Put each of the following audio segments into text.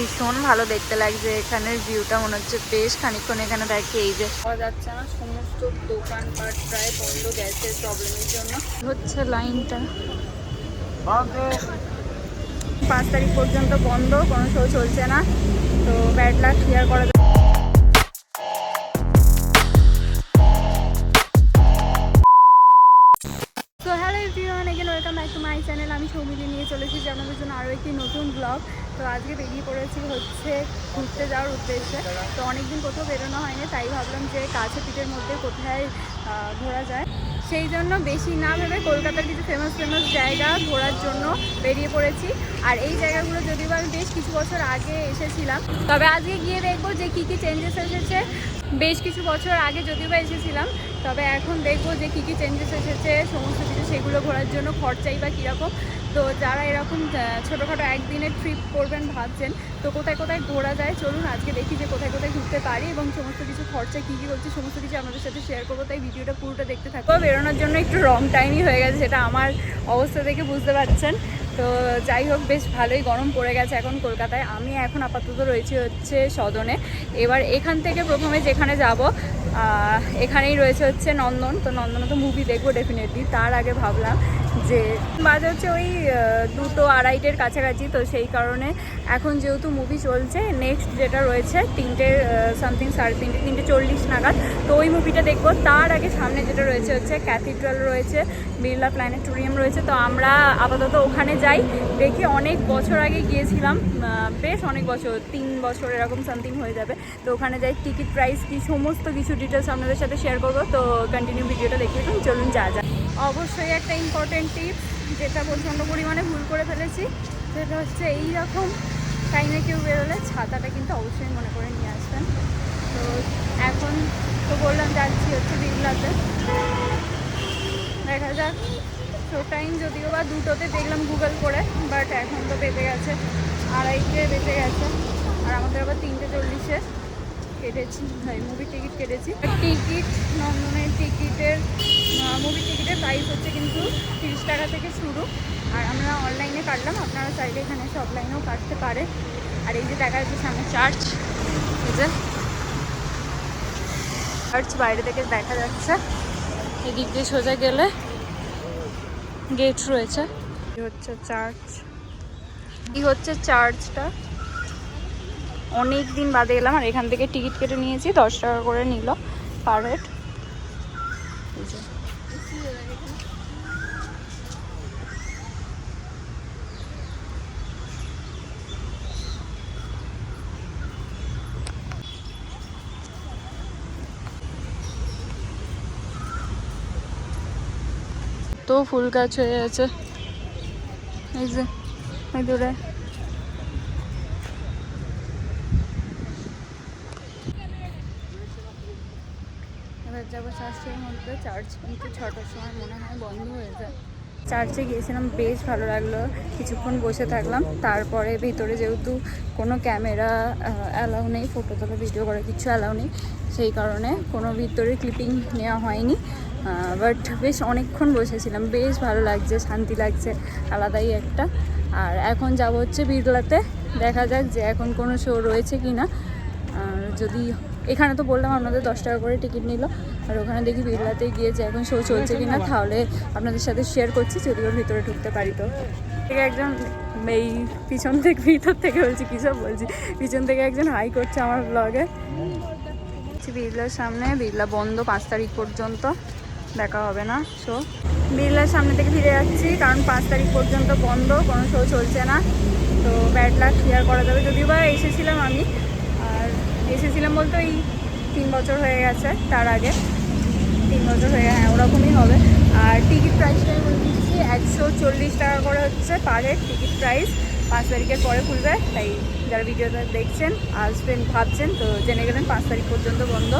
ভীষণ ভালো দেখতে লাগছে এখানের ভিউটা, মনে হচ্ছে বেশ খানিকক্ষণ এখানে থাকি। এই যে পাওয়া যাচ্ছে না, সমস্ত দোকানপাট প্রায় বন্ধ গ্যাসের প্রবলেমের জন্য। হচ্ছে লাইনটা 5 তারিখ পর্যন্ত বন্ধ, কোনো শো চলছে না। তো ব্যাড লাক ক্লিয়ার করা যায়। তো hello everyone, again welcome back to my channel. আমি সৌমিলি নিয়ে চলে এসেছি আপনাদের জন্য আরও একটি নতুন ব্লগ। তো আজকে বেরিয়ে পড়েছি হচ্ছে ঘুরতে যাওয়ার উদ্দেশ্যে। তো অনেকদিন কোথাও বেরোনো হয়নি, তাই ভাবলাম যে কাছে পিঠের মধ্যে কোথায় ঘোরা যায়। সেই জন্য বেশি না ভেবে কলকাতার কিছু ফেমাস জায়গা ঘোরার জন্য বেরিয়ে পড়েছি। আর এই জায়গাগুলো যদিও আমি বেশ কিছু বছর আগে এসেছিলাম, তবে আজকে গিয়ে দেখবো যে কী কী চেঞ্জেস এসেছে। বেশ কিছু বছর আগে যদিও বা এসেছিলাম, তবে এখন দেখবো যে কী কী চেঞ্জেস এসেছে সমস্ত কিছু, সেগুলো ঘোরার জন্য খরচাই বা কীরকম। তো যারা এরকম ছোটোখাটো একদিনের ট্রিপ করবেন ভাবছেন, তো কোথায় কোথায় ঘোরা যায় চলুন আজকে দেখি যে কোথায় কোথায় ঘুরতে পারি এবং সমস্ত কিছু খরচা কী কী করছি সমস্ত কিছু আপনাদের সাথে শেয়ার করবো। তাই ভিডিওটা পুরোটা দেখতে থাকবো। বেরোনোর জন্য একটু রং টাইমই হয়ে গেছে, সেটা আমার অবস্থা দেখে বুঝতে পারছেন। তো যাই হোক, বেশ ভালোই গরম পড়ে গেছে এখন কলকাতায়। আমি এখন আপাতত রয়েছি হচ্ছে সদনে। এবার এখান থেকে প্রথমে যেখানে যাব এখানেই রয়েছে হচ্ছে নন্দন। তো নন্দনে তো মুভি দেখবো ডেফিনেটলি। তার আগে ভাবলাম যে বাজে হচ্ছে ওই 2-2:30-এর কাছাকাছি। তো সেই কারণে এখন যেহেতু মুভি চলছে, নেক্সট যেটা রয়েছে 3টে সামথিং 3:30 নাগাদ, তো ওই মুভিটা দেখবো। তার আগে সামনে যেটা রয়েছে হচ্ছে ক্যাথিড্রাল রয়েছে, বিড়লা প্ল্যানেটোরিয়াম রয়েছে। তো আমরা আপাতত ওখানে যাই। দেখি অনেক বছর আগে গিয়েছিলাম, বেশ অনেক বছর, 3 বছর এরকম সামথিং হয়ে যাবে। তো ওখানে যাই, টিকিট প্রাইস কি সমস্ত কিছু ডিটেলস আপনাদের সাথে শেয়ার করবো। তো কন্টিনিউ ভিডিওটা দেখে চলুন যা যা। অবশ্যই একটা ইম্পর্টেন্ট টিপস যেটা প্রচণ্ড পরিমাণে ভুল করে ফেলেছি, সেটা হচ্ছে এইরকম টাইমে কেউ বেরোলে ছাতাটা কিন্তু অবশ্যই মনে করে নিয়ে আসবেন। তো এখন তো বললাম যাচ্ছি হচ্ছে বিড়লাতে, দেখা যাক। শো টাইম যদিও বা 2টোতে দেখলাম গুগল করে, বাট এখন তো বেজে গেছে 2:30 বেজে গেছে। আর আমাদের আবার 3:40-এ কেটেছি, মুভির টিকিট কেটেছি। টিকিট নন্দনের টিকিটের মুভির টিকিটের প্রাইস হচ্ছে কিন্তু 30 টাকা থেকে শুরু। আর আমরা অনলাইনে কাটলাম, আপনারা চাইলে এখানে এসে অফলাইনেও কাটতে পারে। আর এই যে দেখা যাচ্ছে সামনে চার্চ, এই যে চার্চ বাইরে থেকে দেখা যাচ্ছে। এদিক দিয়ে সোজা গেলে গেট রয়েছে। এই হচ্ছে চার্চ, এই হচ্ছে চার্চটা। অনেক দিন বাদে এলাম আর এখান থেকে টিকিট কেটে নিয়েছি, 10 টাকা করে নিল পার হেড। তো ফুল গাছ হয়ে আছে এই যে এই দূরে। এবার যাবো চার্চের মধ্যে। চার্চ কিন্তু 6টার সময় মনে হয় বন্ধ হয়ে যায়। চার্চে গিয়েছিলাম, বেশ ভালো লাগলো, কিছুক্ষণ বসে থাকলাম। তারপরে ভিতরে যেহেতু কোনো ক্যামেরা অ্যালাউ নেই, ফটো তোলা ভিডিও করা কিছু অ্যালাউ নেই, সেই কারণে কোনো ভিতরে ক্লিপিং নেওয়া হয়নি। বাট বেশ অনেকক্ষণ বসেছিলাম, বেশ ভালো লাগছে, শান্তি লাগছে, আলাদাই একটা। আর এখন যাব হচ্ছে বিড়লাতে, দেখা যাক যে এখন কোনো শো রয়েছে কি না। যদি এখানে তো বললাম আপনাদের 10 টাকা করে টিকিট নিল, আর ওখানে দেখি বিড়লাতে গিয়ে যে এখন শো চলছে কি না, তাহলে আপনাদের সাথে শেয়ার করছি যদি ওর ভিতরে ঢুকতে পারি। তো থেকে একজন এই ভিতর থেকে বলছি কী সব বলছি, পিছন থেকে একজন হাই করছে আমার ব্লগে। বিড়লার সামনে, বিড়লা বন্ধ 5 তারিখ পর্যন্ত, দেখা হবে না শো। বিড়লার সামনে থেকে ফিরে যাচ্ছি, কারণ 5 তারিখ পর্যন্ত বন্ধ, কোনো শো চলছে না। তো ব্যাড লাক ক্লিয়ার করা যাবে। যদিও বা এসেছিলাম আমি, আর এসেছিলাম বলতে ওই 3 বছর হয়ে গেছে, তার আগে 3 বছর হয়ে গেছে, হ্যাঁ ওরকমই হবে। আর টিকিট প্রাইসটা আমি বলে দিচ্ছি, 140 টাকা করে হচ্ছে পার হেড টিকিট প্রাইস। 5 তারিখের পরে খুলবে, তাই যারা ভিডিওটা দেখছেন আসবেন ভাবছেন তো জেনে গেলেন 5 তারিখ পর্যন্ত বন্ধ।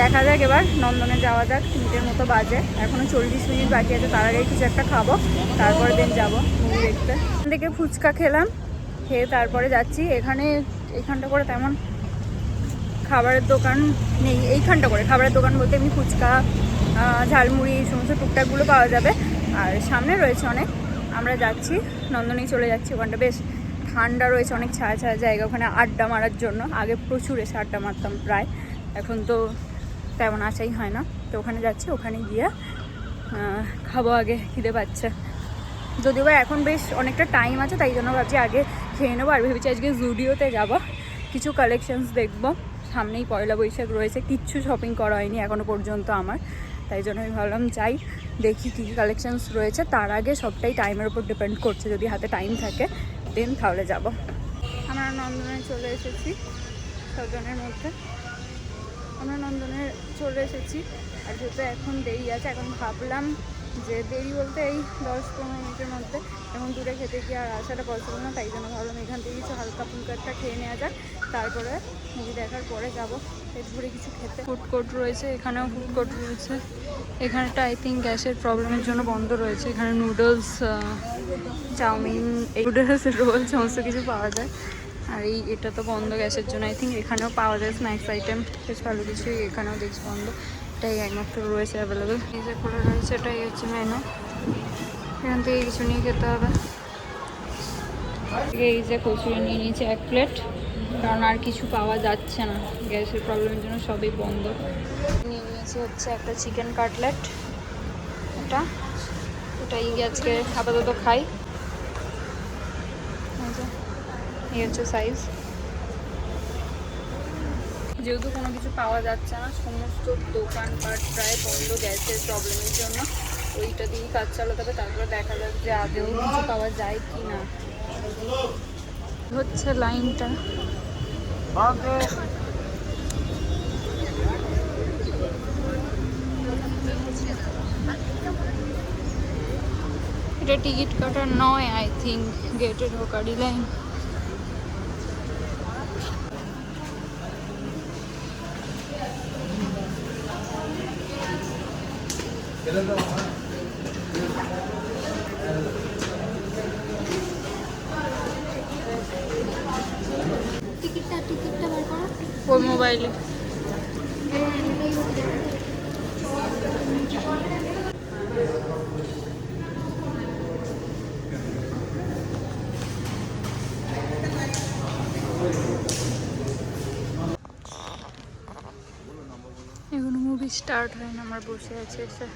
দেখা যাক, এবার নন্দনে যাওয়া যাক। 3টের মতো বাজে, এখনও 40 মিনিট বাকি আছে। তার আগে কিছু একটা খাবো, তারপরে দিন যাবো মুভি দেখতে। এখান থেকে ফুচকা খেলাম, খেয়ে তারপরে যাচ্ছি। এইখানটা করে তেমন খাবারের দোকান নেই, এইখানটা করে খাবারের দোকান বলতে এমনি ফুচকা, ঝালমুড়ি এই সমস্ত টুকটাকগুলো পাওয়া যাবে। আর সামনে রয়েছে অনেক। আমরা যাচ্ছি নন্দনেই চলে যাচ্ছি, ওখানটা বেশ ঠান্ডা রয়েছে, অনেক ছায়া ছায়া জায়গা ওখানে আড্ডা মারার জন্য। আগে প্রচুর এসে আড্ডা মারতাম প্রায়, এখন তো তেমন আসাই হয় না। তো ওখানে যাচ্ছি, ওখানে গিয়ে খাবো, আগে খিদে পাচ্ছে। যদিও বা এখন বেশ অনেকটা টাইম আছে, তাই জন্য ভাবছি আগে খেয়ে নেবো। আর ভেবেছি আজকে জুডিওতে যাবো, কিছু কালেকশনস দেখবো। সামনেই পয়লা বৈশাখ রয়েছে, কিচ্ছু শপিং করা হয়নি এখনো পর্যন্ত আমার, তাই জন্য আমি ভাবলাম যাই দেখি কী কী কালেকশনস রয়েছে। তার আগে সবটাই টাইমের উপর ডিপেন্ড করছে, যদি হাতে টাইম থাকে দেন তাহলে যাব। আমরা নন্দনে চলে এসেছি, ছজনের মধ্যে আমরা নন্দনে চলে এসেছি। আর যেহেতু এখন দেরি আছে, এখন ভাবলাম যে দেরি বলতে এই 10-15 মিনিটের মধ্যে, এখন দূরে খেতে গিয়ে আর আসাটা পসিবল না, তাই জন্য ভাবলাম এখান থেকে কিছু হালকা ফুলকা একটা খেয়ে নেওয়া যাক, তারপরে মুভি দেখার পরে যাব পেট ভরে কিছু খেতে। ফুড কোর্ট রয়েছে, এখানেও ফুড কোর্ট রয়েছে। এখানটা আই থিঙ্ক গ্যাসের প্রবলেমের জন্য বন্ধ রয়েছে। এখানে নুডলস, চাউমিন, নুডলস, রোল সমস্ত কিছু পাওয়া যায়। আর এটা তো বন্ধ গ্যাসের জন্য। আই থিঙ্ক এখানেও পাওয়া যায় স্ন্যাক্স আইটেম, বেশ ভালো কিছু। এখানেও দেখছি বন্ধ, এটাই একমাত্র রয়েছে অ্যাভেলেবেল। এই যে খোলা রয়েছে, এটাই হচ্ছে মেনু। এখান থেকে কিছু নিয়ে খেতে হবে। এই যে কচুরি নিয়ে নিয়েছি 1 প্লেট, কারণ আর কিছু পাওয়া যাচ্ছে না গ্যাসের প্রবলেমের জন্য, সবই বন্ধ। নিয়ে নিয়েছি হচ্ছে একটা চিকেন কাটলেট, এটাই আজকে আপাতত খাই। এই হচ্ছে সাইজ। যেহেতু কোনো কিছু পাওয়া যাচ্ছে না, সমস্ত দোকানপাট প্রায় বন্ধ গ্যাসের প্রবলেমের জন্য, ওইটা দিয়েই কাজ চালাতে হবে। তারপরে দেখা যাক যে আদেও কিছু পাওয়া যায় কি না। হচ্ছে লাইনটা। এটা টিকিট কাটার নয়, আই থিঙ্ক গেটে ঢোকারই লাইন। টিকিটটা বার করো ওর মোবাইলে। এখনো মুভি স্টার্ট হয় না, আমার বসে আছে এসে।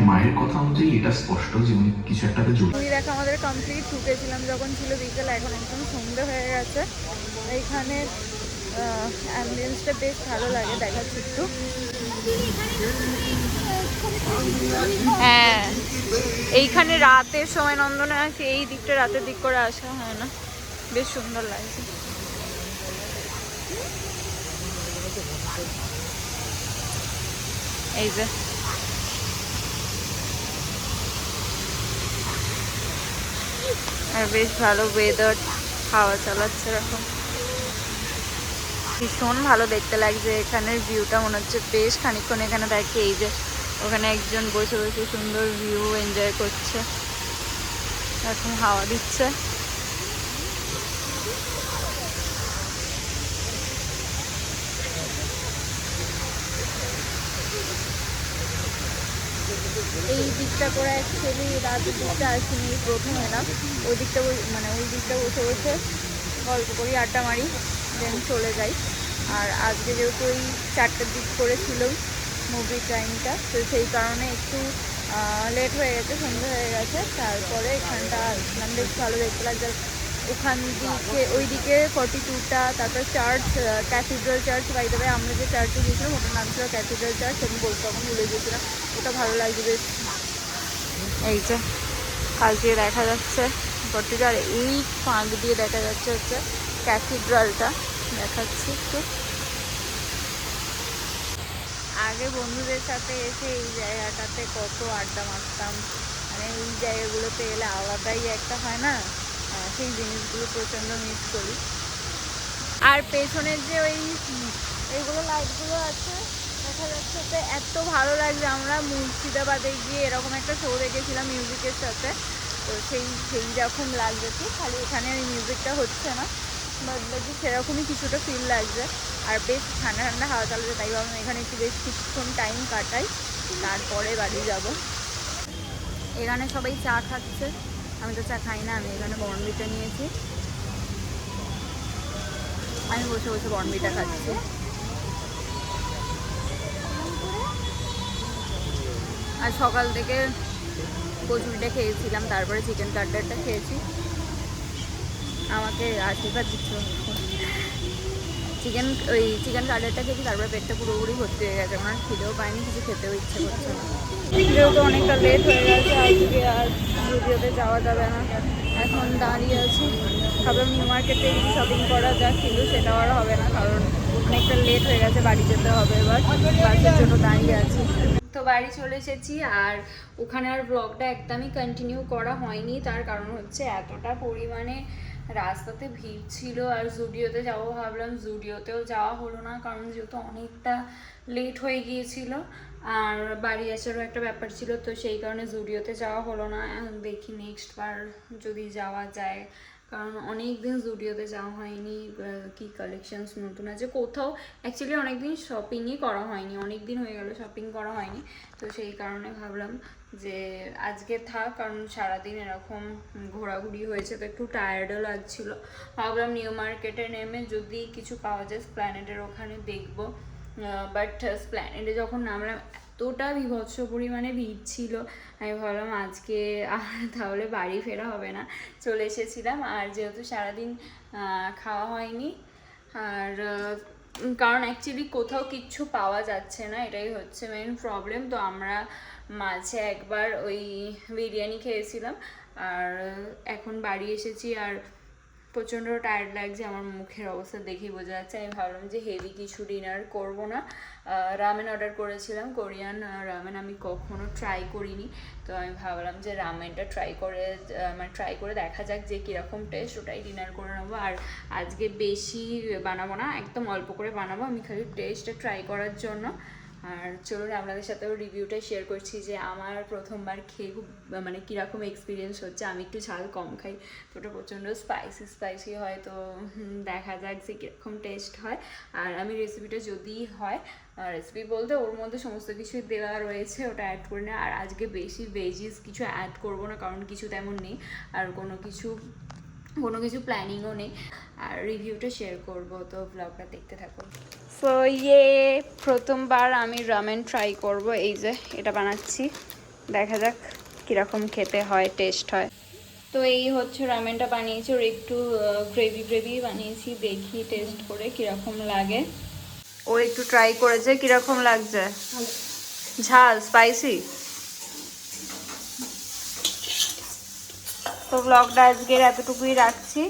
মায়ের কথা অনুযায়ী এটা স্পষ্ট যে উনি কিছু একটাতে জড়িত। মুভি দেখা আমাদের কমপ্লিট। ঢুকেছিলাম যখন ছিল বিকেল, এখন একদম সন্ধ্যে হয়ে গেছে। এইখানে অ্যাম্বিয়েন্সটা বেশ ভালো লাগে, দেখাচ্ছি একটু। হ্যাঁ, এইখানে রাতের সময় নন্দনে আসি, এই দিকটা রাতের দিক করে আসা হয় না, বেশ সুন্দর লাগছে। এই যে আর বেশ ভালো ওয়েদার, হাওয়া চালাচ্ছে এখন, ভীষণ ভালো দেখতে লাগছে। এখানের ভিউটা মনে হচ্ছে বেশ খানিকক্ষণ এখানে থাকে। এই যে ওখানে একজন বসে বসে সুন্দর ভিউ এনজয় করছে, এখন হাওয়া দিচ্ছে। এই দিকটা করে অ্যাকচুয়ালি রাতের দিকটা আসিনি, প্রথম এলাম। ওই দিকটা মানে ওই দিকটা বসে বসে গল্প করি, আড্ডা মারি, দেন চলে যাই। আর আজকে যেহেতু ওই 4টার দিক করেছিল মুভি টাইমটা, তো সেই কারণে একটু লেট হয়ে গেছে, সন্ধ্যে হয়ে গেছে। তারপরে এখানটা আসলাম, বেশ ভালো দেখতে লাগছে। ওখান দিকে ওই দিকে 42টা, তারপর church, cathedral church. By the way, আমরা যে চার্চে গিয়েছিলাম ওটার নাম ছিল ক্যাথিড্রাল চার্চ, আমি বলতে তখন ভুলে গিয়েছিলাম। ওটা ভালো লাগছে বেশ। এই যে কাছ দিয়ে দেখা যাচ্ছে 42, আর এই ফাঁক দিয়ে দেখা যাচ্ছে হচ্ছে ক্যাথিড্রালটা, দেখাচ্ছি একটু। আগে বন্ধুদের সাথে এসে এই জায়গাটাতে কত আড্ডা মারতাম, মানে এই জায়গাগুলোতে এলে আলাদাই একটা হয় না, সেই জিনিসগুলো প্রচণ্ড মিস করি। আর পেছনের যে ওই এইগুলো লাইটগুলো আছে দেখা যাচ্ছে, তো এত ভালো লাগছে। আমরা মুর্শিদাবাদে গিয়ে এরকম একটা শো দেখেছিলাম মিউজিকের সাথে, তো সেই রকম লাগছে ঠিক, খালি এখানে ওই মিউজিকটা হচ্ছে না, বাট বাকি সেরকমই কিছুটা ফিল লাগছে। আর বেশ ঠান্ডা ঠান্ডা হাওয়া চালাচ্ছে, তাই ভাবলাম এখানে একটু বেশ কিছুক্ষণ টাইম কাটাই, তারপরে বাড়ি যাব। এখানে সবাই চা খাচ্ছে, আমি তো চা খাই না, আমি এখানে বর্নভিটা নিয়েছি। আর এই যে এখানে সবাই বসে বসে গল্প করছে, বেশ ভালো লাগছে। আর এই যে এখানে আমি বসে বসে বনবিটা খাচ্ছি। আর সকাল থেকে কচুরিটা খেয়েছিলাম, তারপরে চিকেন কাটলেটটা খেয়েছি। আমাকে আশীর্বাদ দিচ্ছ। চিকেন কাটলেটটা খেয়েছি, তারপরে পেটটা পুরোপুরি ভর্তি হয়ে গেছে। আমার খিদেও পায়নি, কিছু খেতেও ইচ্ছে করছে না। যেহেতু অনেকটা লেট হয়ে গেছে, আজকে আর জুডিওতে যাওয়া যাবে না। এখন দাঁড়িয়ে আছি, ভাবলাম নিউ মার্কেটে কিছু শপিং করা যাক, কিন্তু সেটাও আর হবে না, কারণ অনেকটা লেট হয়ে গেছে, বাড়ি যেতে হবে। এবার বাসের জন্য দাঁড়িয়ে আছি। তো বাড়ি চলে এসেছি, আর ওখানে আর ব্লগটা একদমই কন্টিনিউ করা হয়নি। তার কারণ হচ্ছে এতটা পরিমাণে রাস্তাতে ভিড় ছিল, আর জুডিওতে যাবো ভাবলাম, জুডিওতেও যাওয়া হলো না, কারণ যেহেতু অনেকটা লেট হয়ে গিয়েছিল আর বাড়ি আসারও একটা ব্যাপার ছিল, তো সেই কারণে জুডিওতে যাওয়া হলো না। দেখি নেক্সট বার যদি যাওয়া যায়, কারণ অনেক দিন জুডিওতে যাওয়া হয়নি। কি কালেকশনস নতুন আছে কোথাও, অ্যাকচুয়ালি অনেকদিন শপিংই করা হয়নি, অনেক দিন হয়ে গেল শপিং করা হয়নি। তো সেই কারণে ভাবলাম যে আজকে থাক, কারণ সারাদিন এরকম ঘোরাঘুরি হয়েছে, তো একটু টায়ার্ডও লাগছিল। ভাবলাম নিউ মার্কেটে নেমে যদি কিছু পাওয়া যায় স্প্ল্যানেডের ওখানে দেখবো। বাট স্প্ল্যানেডে যখন নামলাম এতটা বীভৎস পরিমাণে ভিড় ছিল, আমি ভাবলাম আজকে আর তাহলে বাড়ি ফেরা হবে না, চলে এসেছিলাম। আর যেহেতু সারাদিন খাওয়া হয়নি, আর কারণ অ্যাকচুয়ালি কোথাও কিচ্ছু পাওয়া যাচ্ছে না, এটাই হচ্ছে মেন প্রবলেম। তো আমরা মাঝে একবার ওই বিরিয়ানি খেয়েছিলাম, আর এখন বাড়ি এসেছি আর প্রচণ্ড টায়ার্ড লাগছে, আমার মুখের অবস্থা দেখেই বোঝা যাচ্ছে। আমি ভাবলাম যে হেভি কিছু ডিনার করব না। রামেন অর্ডার করেছিলাম, কোরিয়ান রামেন, আমি কখনো ট্রাই করিনি। তো আমি ভাবলাম যে রামেনটা ট্রাই করে দেখা যাক যে কীরকম টেস্ট, ওটাই ডিনার করে নেবো। আর আজকে বেশি বানাবো না, একদম অল্প করে বানাবো, আমি খালি টেস্টটা ট্রাই করার জন্য। আর চলুন আপনাদের সাথেও রিভিউটা শেয়ার করছি যে আমার প্রথমবার খেয়ে খুব মানে কীরকম এক্সপিরিয়েন্স হচ্ছে। আমি একটু ঝাল কম খাই, তো ওটা প্রচণ্ড স্পাইসি হয়, তো দেখা যাক যে কীরকম টেস্ট হয়। আর আমি রেসিপিটা যদি হয়, রেসিপি বলতে ওর মধ্যে সমস্ত কিছু দেওয়া রয়েছে, ওটা অ্যাড করে না। আর আজকে বেশি ভেজিস কিছু অ্যাড করবো না, কারণ কিছু তেমন নেই, আর কোনো কিছু প্ল্যানিংও নেই। আর রিভিউটা শেয়ার করবো, তো ব্লগটা দেখতে থাকুন। সো প্রথমবার আমি রামেন ট্রাই করব, এই যে এটা বানাচ্ছি, দেখা যাক কীরকম খেতে হয়, টেস্ট হয়। তো এই হচ্ছে রামেনটা বানিয়েছি, ওর একটু গ্রেভি বানিয়েছি, দেখি টেস্ট করে কীরকম লাগে। ও একটু ট্রাই করেছে, কীরকম লাগছে? ঝাল স্পাইসি। তো ব্লগটা আজকের এতটুকুই রাখছি।